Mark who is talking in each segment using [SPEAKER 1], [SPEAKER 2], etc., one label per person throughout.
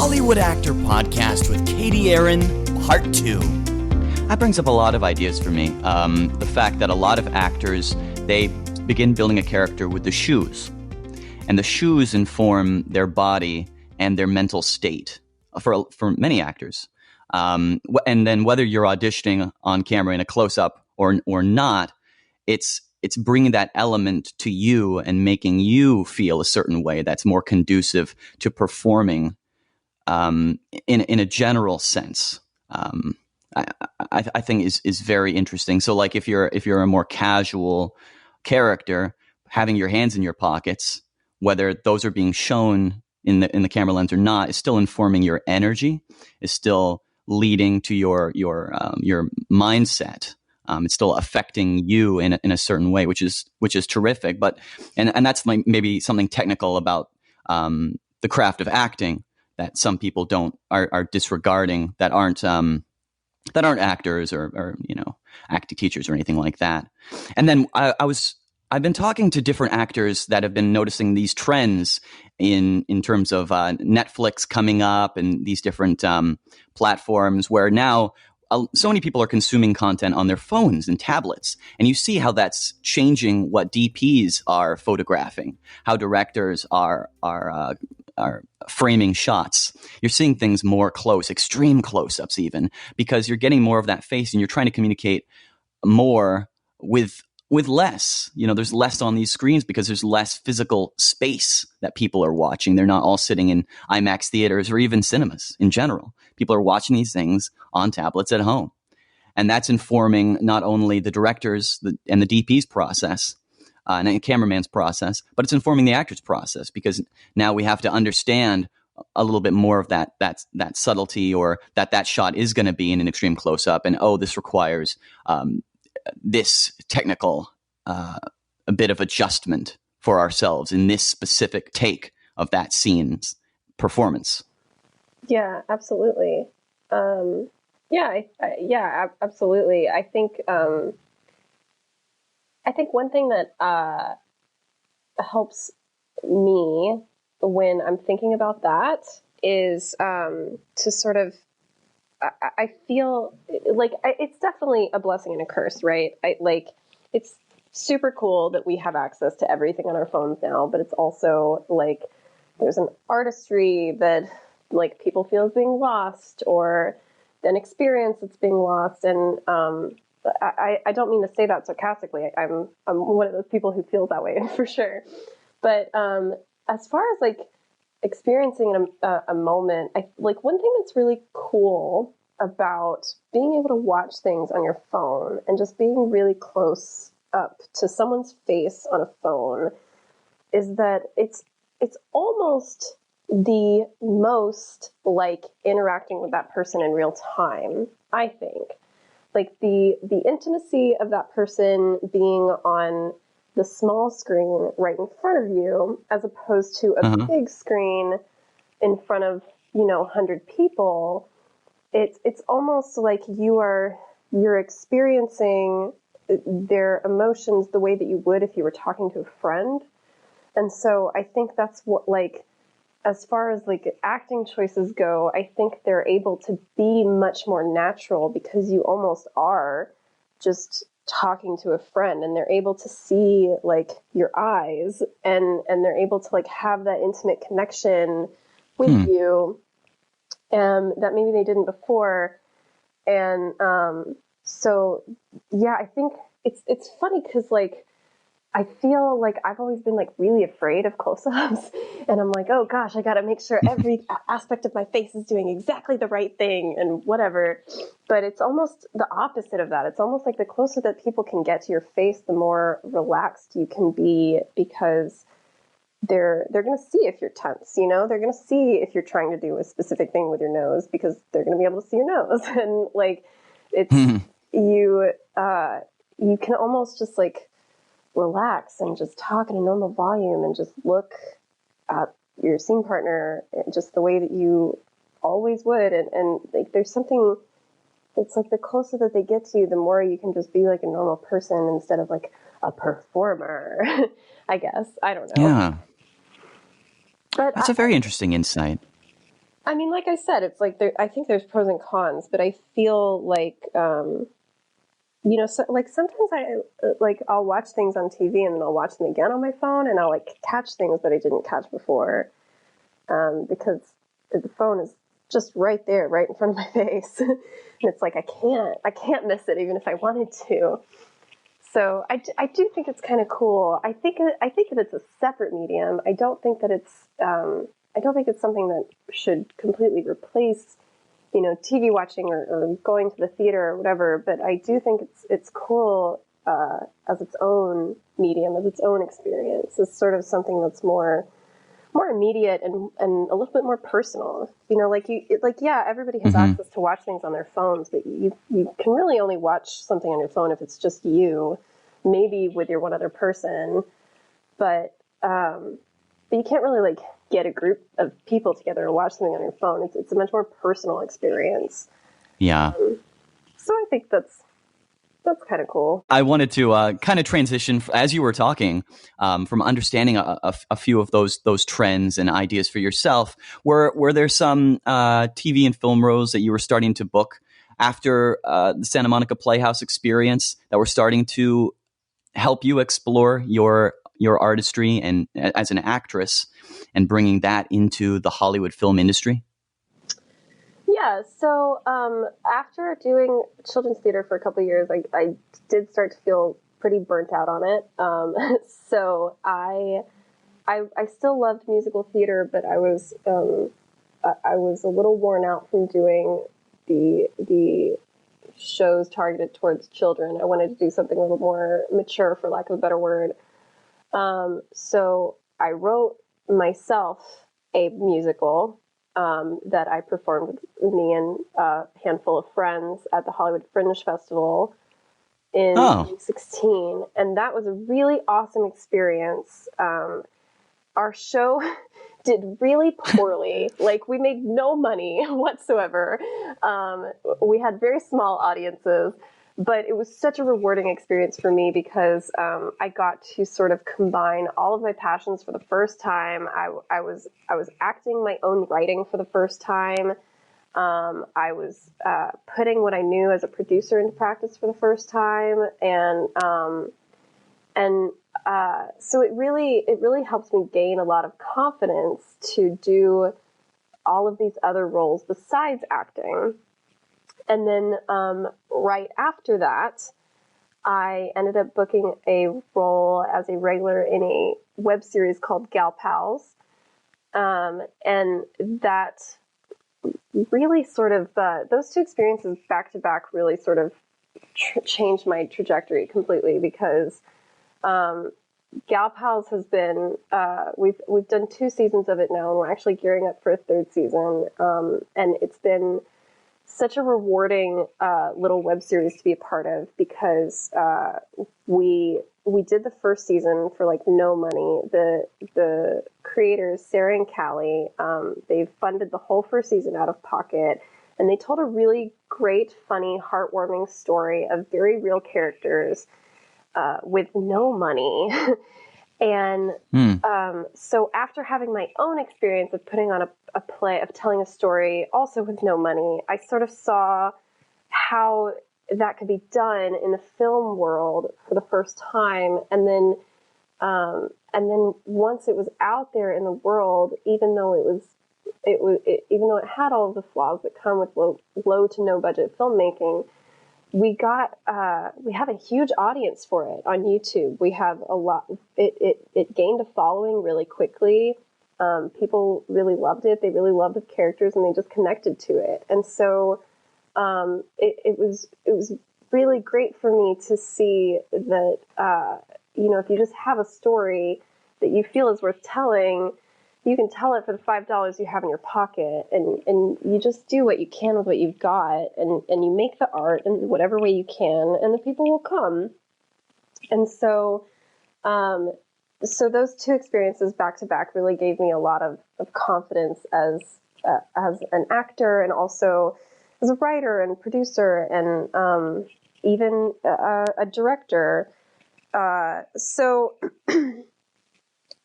[SPEAKER 1] Hollywood Actor Podcast with Katy Erin, Part 2.
[SPEAKER 2] That brings up a lot of ideas for me. The fact that a lot of actors, they begin building a character with the shoes. And the shoes inform their body and their mental state for many actors. And then whether you're auditioning on camera in a close-up or not, it's bringing that element to you and making you feel a certain way that's more conducive to performing in a general sense. I think is very interesting. So like if you're a more casual character, having your hands in your pockets, whether those are being shown in the camera lens or not, is still informing your energy, is still leading to your mindset. It's still affecting you in a certain way, which is terrific. But and that's maybe something technical about the craft of acting that some people are disregarding, that aren't actors or acting teachers or anything like that. And then I've been talking to different actors that have been noticing these trends in terms of Netflix coming up and these different platforms where now so many people are consuming content on their phones and tablets. And you see how that's changing what DPs are photographing, how directors are framing shots. You're seeing things more close, extreme close-ups even, because you're getting more of that face and you're trying to communicate more with less. There's less on these screens because there's less physical space that people are watching. They're not all sitting in IMAX theaters or even cinemas in general. People are watching these things on tablets at home. And that's informing not only the directors and the DP's process and the cameraman's process, but it's informing the actor's process, because now we have to understand a little bit more of that subtlety, or that shot is going to be in an extreme close-up, and this requires this technical a bit of adjustment for ourselves in this specific take of that scene's performance.
[SPEAKER 3] Yeah, absolutely. Absolutely. I think one thing that helps me when I'm thinking about that is to sort of, I feel like it's definitely a blessing and a curse, right? It's super cool that we have access to everything on our phones now, but it's also like there's an artistry that like people feel is being lost, or an experience that's being lost. And I don't mean to say that sarcastically. I'm one of those people who feels that way for sure. But as far as like experiencing a moment, one thing that's really cool about being able to watch things on your phone and just being really close up to someone's face on a phone is that it's almost the most like interacting with that person in real time, I think. Like the intimacy of that person being on the small screen right in front of you, as opposed to a big screen in front of 100 people. It's almost like you're experiencing their emotions the way that you would if you were talking to a friend. And so I think that's what, like, as far as like acting choices go, I think they're able to be much more natural because you almost are just talking to a friend, and they're able to see like your eyes, and they're able to like have that intimate connection with you, that maybe they didn't before. And so yeah, I think it's funny because like I feel like I've always been like really afraid of close-ups, and I'm like, oh gosh, I got to make sure every aspect of my face is doing exactly the right thing and whatever. But it's almost the opposite of that. It's almost like the closer that people can get to your face, the more relaxed you can be, because they're going to see if you're tense, they're going to see if you're trying to do a specific thing with your nose, because they're going to be able to see your nose. And like, it's, you can almost just like relax and just talk in a normal volume and just look at your scene partner just the way that you always would. And like, there's something, it's like the closer that they get to you, the more you can just be like a normal person instead of like a performer, I guess. I don't know.
[SPEAKER 2] Yeah.
[SPEAKER 3] But
[SPEAKER 2] that's a very interesting insight.
[SPEAKER 3] I mean, like I said, it's like I think there's pros and cons, but I feel like, so, like sometimes I'll watch things on TV and then I'll watch them again on my phone and I'll like catch things that I didn't catch before, because the phone is just right there, right in front of my face. And it's like, I can't miss it even if I wanted to. So I do think it's kind of cool. I think that it's a separate medium. I don't think it's something that should completely replace, TV watching or going to the theater or whatever. But I do think it's cool as its own medium, as its own experience. It's sort of something that's more immediate and a little bit more personal. Yeah, everybody has access to watch things on their phones, but you can really only watch something on your phone if it's just you, maybe with your one other person. But you can't really like get a group of people together and watch something on your phone. It's a much more personal experience.
[SPEAKER 2] Yeah.
[SPEAKER 3] So I think that's kind of cool.
[SPEAKER 2] I wanted to kind of transition, as you were talking, from understanding a few of those trends and ideas for yourself. Were there some TV and film roles that you were starting to book after the Santa Monica Playhouse experience that were starting to help you explore your artistry and as an actress and bringing that into the Hollywood film industry?
[SPEAKER 3] Yeah, so after doing children's theater for a couple of years, I did start to feel pretty burnt out on it. So I still loved musical theater, but I was a little worn out from doing the shows targeted towards children. I wanted to do something a little more mature, for lack of a better word. So I wrote myself a musical that I performed with me and a handful of friends at the Hollywood Fringe Festival in 2016. And that was a really awesome experience. Our show did really poorly. Like, we made no money whatsoever. We had very small audiences, but it was such a rewarding experience for me because I got to sort of combine all of my passions for the first time. I was acting my own writing for the first time. I was putting what I knew as a producer into practice for the first time, and so it really helps me gain a lot of confidence to do all of these other roles besides acting. And then right after that, I ended up booking a role as a regular in a web series called Gal Pals. And that really sort of, those two experiences back to back really sort of changed my trajectory completely because Gal Pals has been, we've done 2 seasons of it now, and we're actually gearing up for a 3rd season. And it's been such a rewarding little web series to be a part of because we did the first season for like no money. The creators, Sarah and Callie, they funded the whole first season out of pocket, and they told a really great, funny, heartwarming story of very real characters with no money. And so after having my own experience of putting on a play, of telling a story also with no money, I sort of saw how that could be done in the film world for the first time. And then once it was out there in the world, even though even though it had all of the flaws that come with low to no budget filmmaking, we have a huge audience for it on YouTube. We have a lot. It gained a following really quickly. People really loved it. They really loved the characters, and they just connected to it. And so it was really great for me to see that if you just have a story that you feel is worth telling, you can tell it for the $5 you have in your pocket, and you just do what you can with what you've got, and you make the art in whatever way you can, and the people will come. And so, so those 2 experiences back to back really gave me a lot of confidence as an actor, and also as a writer and producer, and even a director. So.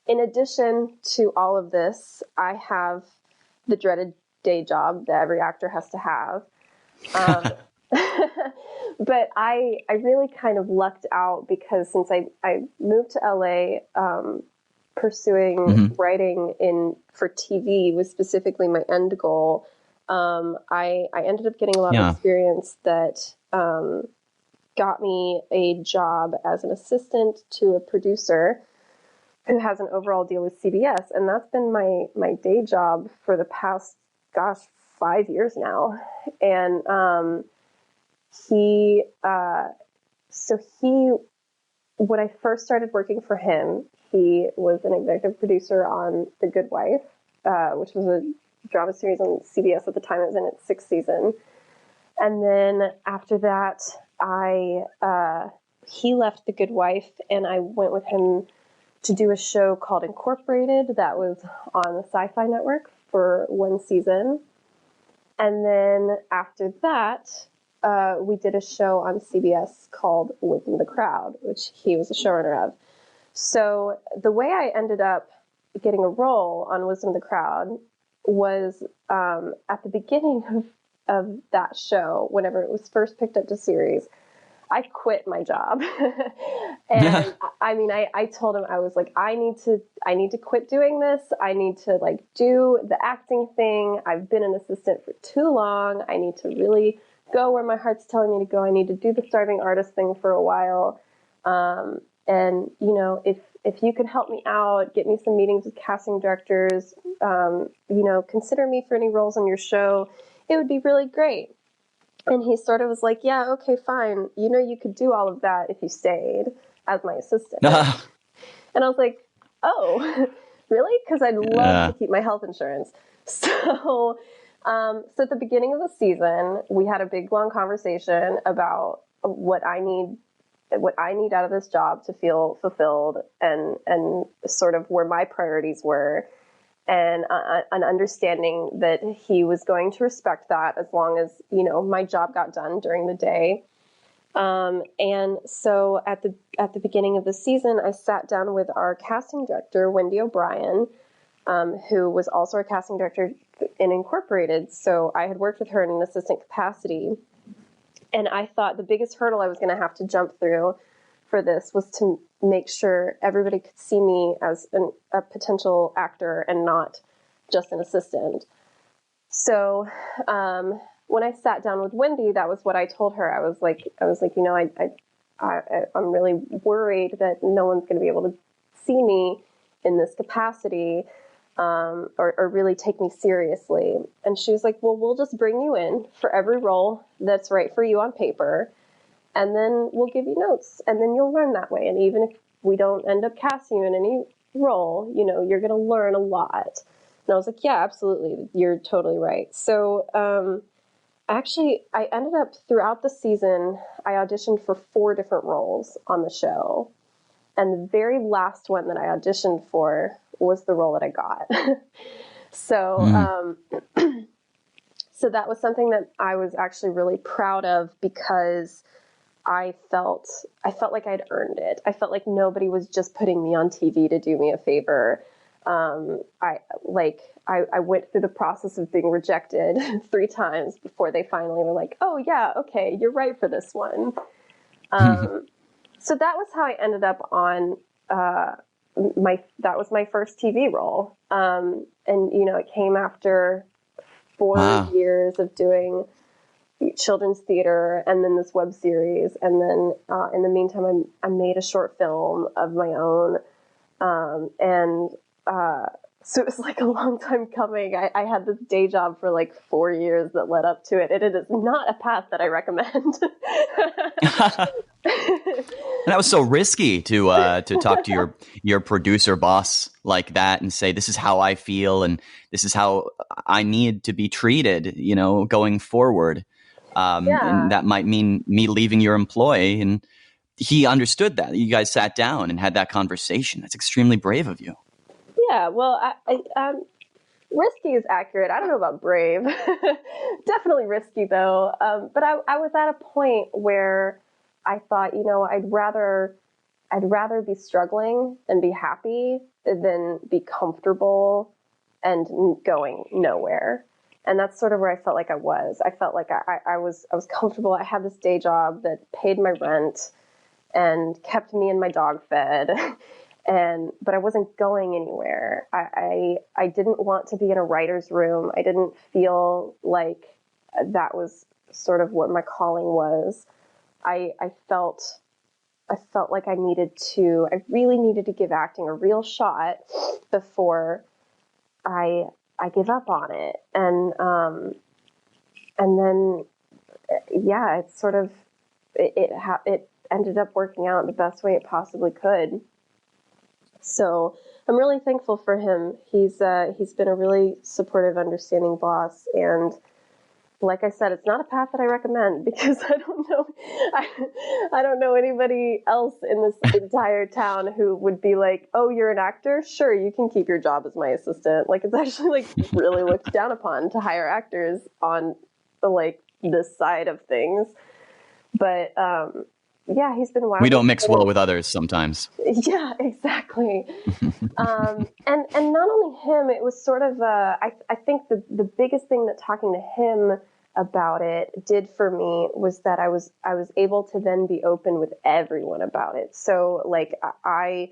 [SPEAKER 3] In addition to all of this, I have the dreaded day job that every actor has to have. But I really kind of lucked out because since I moved to LA, pursuing writing for TV was specifically my end goal. I ended up getting a lot of experience that got me a job as an assistant to a producer who has an overall deal with CBS. And that's been my day job for the past, 5 years now. And when I first started working for him, he was an executive producer on The Good Wife, which was a drama series on CBS at the time. It was in its 6th season. And then after that, he left The Good Wife, and I went with him to do a show called Incorporated that was on the Sci-Fi Network for 1 season. And then after that, we did a show on CBS called Wisdom of the Crowd, which he was a showrunner of. So the way I ended up getting a role on Wisdom of the Crowd was at the beginning of that show, whenever it was first picked up to series, I quit my job. And I mean, I told him, I was like, I need to quit doing this. I need to like do the acting thing. I've been an assistant for too long. I need to really go where my heart's telling me to go. I need to do the starving artist thing for a while. And you know, if you could help me out, get me some meetings with casting directors, consider me for any roles on your show, it would be really great. And he sort of was like, yeah, okay, fine. You could do all of that if you stayed as my assistant. And I was like, oh, really? Because I'd love to keep my health insurance. So at the beginning of the season, we had a big, long conversation about what I need out of this job to feel fulfilled and sort of where my priorities were. And an understanding that he was going to respect that as long as, my job got done during the day. And so at the beginning of the season, I sat down with our casting director, Wendy O'Brien, who was also our casting director in Incorporated. So I had worked with her in an assistant capacity. And I thought the biggest hurdle I was going to have to jump through for this was to make sure everybody could see me as a potential actor and not just an assistant. So when I sat down with Wendy, that was what I told her. I was like, I'm really worried that no one's going to be able to see me in this capacity or really take me seriously. And she was like, well, we'll just bring you in for every role that's right for you on paper. And then we'll give you notes, and then you'll learn that way. And even if we don't end up casting you in any role, you're going to learn a lot. And I was like, yeah, absolutely. You're totally right. So actually, I ended up throughout the season, I auditioned for 4 different roles on the show. And the very last one that I auditioned for was the role that I got. So that was something that I was actually really proud of because I felt like I'd earned it. I felt like nobody was just putting me on TV to do me a favor. I went through the process of being rejected 3 times before they finally were like, oh yeah, okay, you're right for this one. So that was how I ended up on, that was my first TV role. And it came after 4 years of doing children's theater and then this web series. And then in the meantime, I made a short film of my own. So it was like a long time coming. I had this day job for like 4 years that led up to it. And it is not a path that I recommend.
[SPEAKER 2] And that was so risky to talk to your producer boss like that and say, this is how I feel and this is how I need to be treated, going forward. And that might mean me leaving your employ. And he understood that. You guys sat down and had that conversation. That's extremely brave of you.
[SPEAKER 3] Yeah, well, I risky is accurate. I don't know about brave. Definitely risky, though. But I was at a point where I thought, I'd rather be struggling and be happy than be comfortable and going nowhere. And that's sort of where I felt like I was. I felt like I was comfortable. I had this day job that paid my rent and kept me and my dog fed. But I wasn't going anywhere. I didn't want to be in a writer's room. I didn't feel like that was sort of what my calling was. I felt like I really needed to give acting a real shot before I give up on it. And then, yeah, it's sort of, it ended up working out the best way it possibly could. So I'm really thankful for him. He's been a really supportive, understanding boss. And like I said, it's not a path that I recommend, because I don't know anybody else in this entire town who would be like, oh, you're an actor? Sure, you can keep your job as my assistant. Like, it's actually like really looked down upon to hire actors on this side of things. But yeah, he's been wild.
[SPEAKER 2] We don't mix well with others sometimes.
[SPEAKER 3] Yeah, exactly. And not only him, it was sort of, I think the biggest thing that talking to him about it did for me was that I was able to then be open with everyone about it. So like I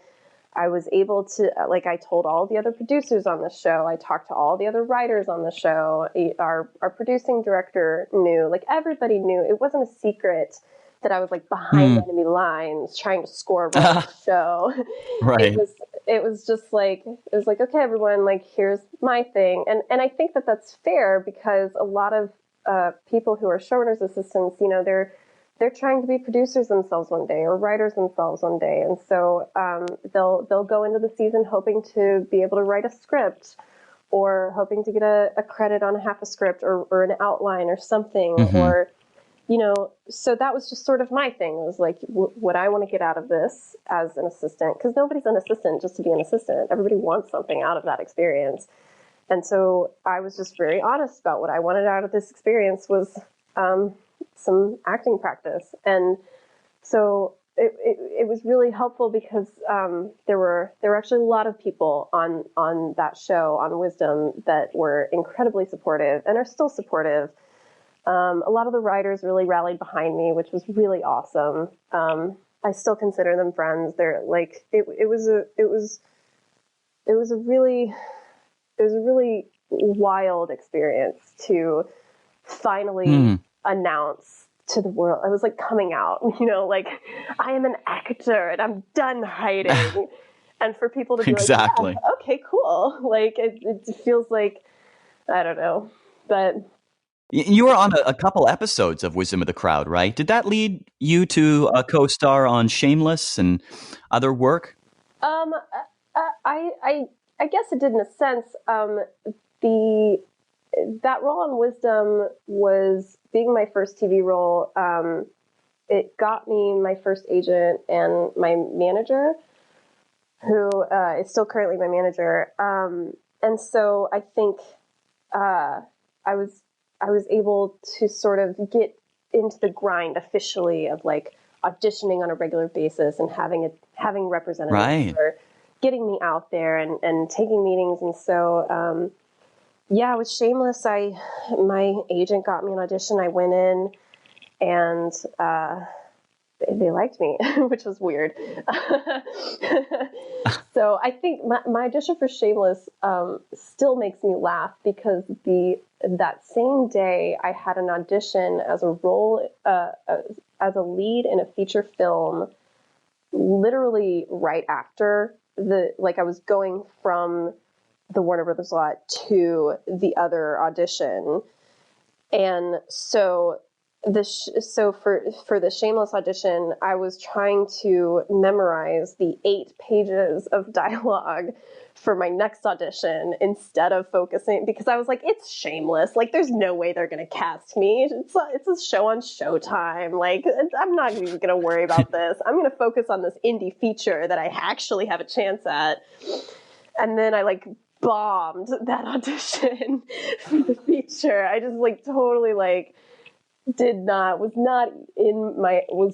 [SPEAKER 3] was able to, like, I told all the other producers on the show, I talked to all the other writers on the show, our producing director knew, like, everybody knew. It wasn't a secret that I was like behind enemy lines trying to score a role on the show.
[SPEAKER 2] Right.
[SPEAKER 3] It was just like, okay, everyone, like, here's my thing. And I think that that's fair, because a lot of people who are showrunners assistants, you know, they're trying to be producers themselves one day, or writers themselves one day. And so they'll go into the season hoping to be able to write a script, or hoping to get a credit on half a script, or an outline or something, or, you know, so that was just sort of my thing. It was like, what I want to get out of this as an assistant, because nobody's an assistant just to be an assistant. Everybody wants something out of that experience. And so I was just very honest about what I wanted out of this experience was some acting practice. And so it was really helpful, because there were actually a lot of people on that show, on Wisdom, that were incredibly supportive and are still supportive. A lot of the writers really rallied behind me, which was really awesome. I still consider them friends. They're like, it was a really wild experience to finally announce to the world. I was like coming out, you know, like, I am an actor and I'm done hiding. And for people to be like, yeah, okay, cool. Like, it feels like, I don't know, but...
[SPEAKER 2] You were on a couple episodes of Wisdom of the Crowd, right? Did that lead you to co-star on Shameless and other work?
[SPEAKER 3] I guess it did in a sense. That role on Wisdom was being my first TV role. It got me my first agent and my manager, who is still currently my manager. And so I think I was able to sort of get into the grind officially of like auditioning on a regular basis and having representatives for getting me out there and taking meetings. And so, yeah, with Shameless, my agent got me an audition. I went in and, they liked me, which was weird. So I think my audition for Shameless still makes me laugh, because that same day I had an audition as a role, as a lead in a feature film, literally right after I was going from the Warner Brothers lot to the other audition. And so for the Shameless audition, I was trying to memorize the 8 pages of dialogue for my next audition instead of focusing, because I was like, it's Shameless. Like, there's no way they're going to cast me. It's a show on Showtime. Like, I'm not even going to worry about this. I'm going to focus on this indie feature that I actually have a chance at. And then I bombed that audition for the feature. I just totally was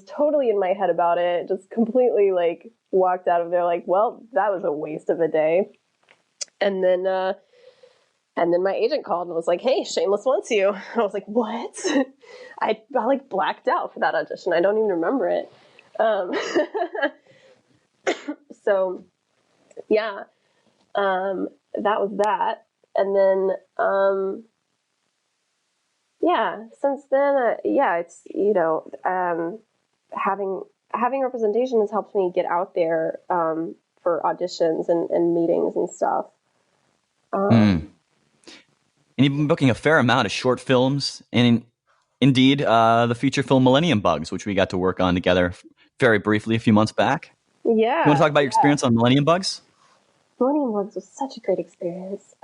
[SPEAKER 3] totally in my head about it. Just completely walked out of there well, that was a waste of a day. And then And then my agent called and was like, hey, Shameless wants you. I was like, what? I like blacked out for that audition. I don't even remember it. So yeah, that was that. And then, yeah, since then, it's, having representation has helped me get out there, for auditions and meetings and stuff.
[SPEAKER 2] And you've been booking a fair amount of short films, and indeed, the feature film Millennium Bugs, which we got to work on together very briefly a few months back.
[SPEAKER 3] Yeah.
[SPEAKER 2] You want to talk about your experience on Millennium Bugs?
[SPEAKER 3] Millennium Bugs was such a great experience.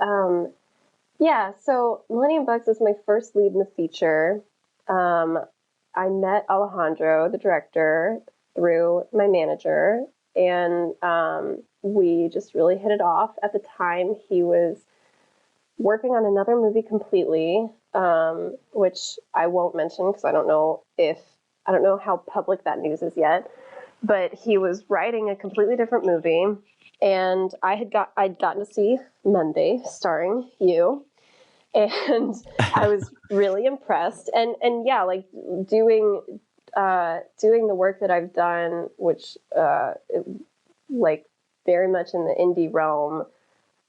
[SPEAKER 3] So Millennium Bugs was my first lead in the feature. I met Alejandro, the director, through my manager, and we just really hit it off. At the time, he was working on another movie completely, which I won't mention because I don't know how public that news is yet. But he was writing a completely different movie, and I'd gotten to see Monday, starring you, and I was really impressed. And yeah, like doing the work that I've done, which like very much in the indie realm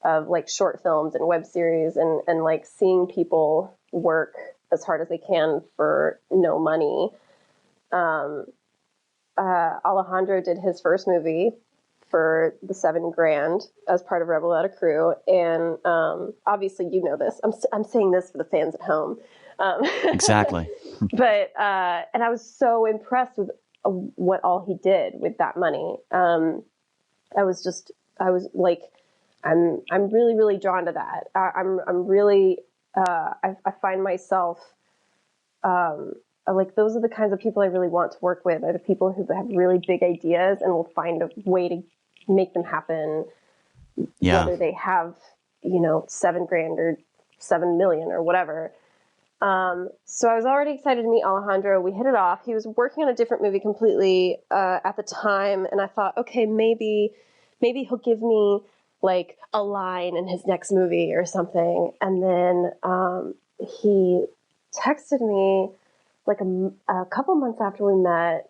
[SPEAKER 3] of like short films and web series and like seeing people work as hard as they can for no money. Alejandro did his first movie for the $7,000 as part of Rebel Without a Crew. And obviously, you know this. I'm saying this for the fans at home.
[SPEAKER 2] Exactly.
[SPEAKER 3] But and I was so impressed with what all he did with that money. I was like, I'm really, really drawn to that. I'm really, I find myself, like, those are the kinds of people I really want to work with, are the people who have really big ideas and will find a way to make them happen.
[SPEAKER 2] Yeah.
[SPEAKER 3] Whether they have, $7,000 or 7 million or whatever. So I was already excited to meet Alejandro. We hit it off. He was working on a different movie completely, at the time. And I thought, okay, maybe he'll give me like a line in his next movie or something. And then, he texted me like a couple months after we met,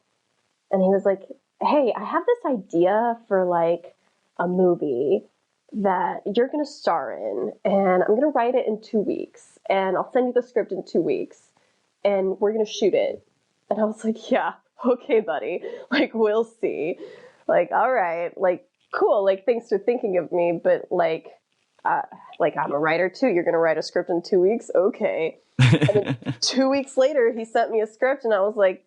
[SPEAKER 3] and he was like, hey, I have this idea for like a movie that you're going to star in, and I'm going to write it in 2 weeks, and I'll send you the script in 2 weeks, and we're going to shoot it. And I was like, yeah, okay, buddy. Like, we'll see. Like, all right, like, cool. Like, thanks for thinking of me, but like I'm a writer too. You're going to write a script in 2 weeks? Okay. And then 2 weeks later, he sent me a script, and I was like,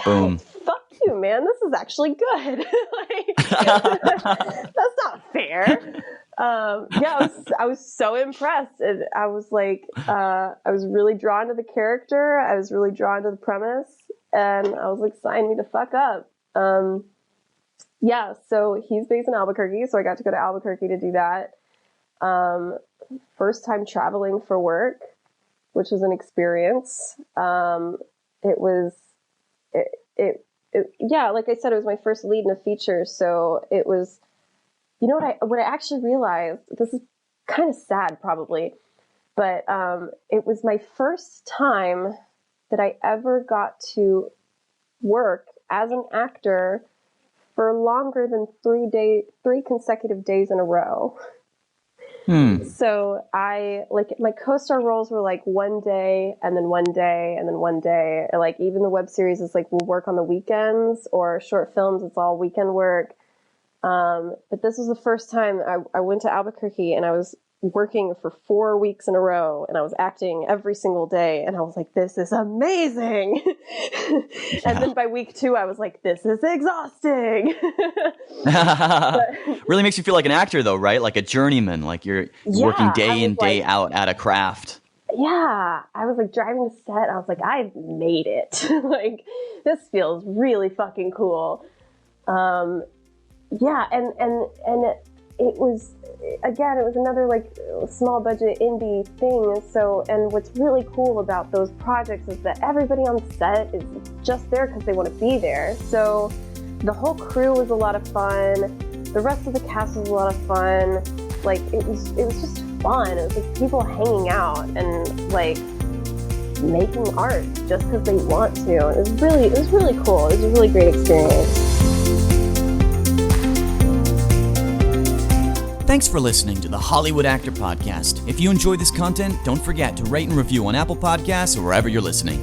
[SPEAKER 2] boom.
[SPEAKER 3] Fuck you, man. This is actually good. Like, that's not fair. I was so impressed. And I was like, I was really drawn to the character. I was really drawn to the premise. And I was like, sign me the fuck up. So he's based in Albuquerque. So I got to go to Albuquerque to do that. First time traveling for work, which was an experience. Like I said, it was my first lead in a feature. So it was, what I actually realized, this is kind of sad probably, but it was my first time that I ever got to work as an actor for longer than 3 consecutive days in a row. So my co-star roles were like 1 day and then 1 day and then 1 day. Like even the web series is like, we'll work on the weekends, or short films, it's all weekend work. But this was the first time I went to Albuquerque, and I was working for 4 weeks in a row, and I was acting every single day. And I was like, this is amazing. And then by week 2, I was like, this is exhausting.
[SPEAKER 2] Really makes you feel like an actor though, right? Like a journeyman, like you're working day in, day out at a craft.
[SPEAKER 3] Yeah. I was like driving to set. I was like, I've made it. Like, this feels really fucking cool. And it was another like small budget indie thing. So, and what's really cool about those projects is that everybody on set is just there because they want to be there. So the whole crew was a lot of fun. The rest of the cast was a lot of fun. Like, it was just fun. It was like people hanging out and like making art just because they want to. It was really cool. It was a really great experience.
[SPEAKER 1] Thanks for listening to the Hollywood Actor Podcast. If you enjoy this content, don't forget to rate and review on Apple Podcasts or wherever you're listening.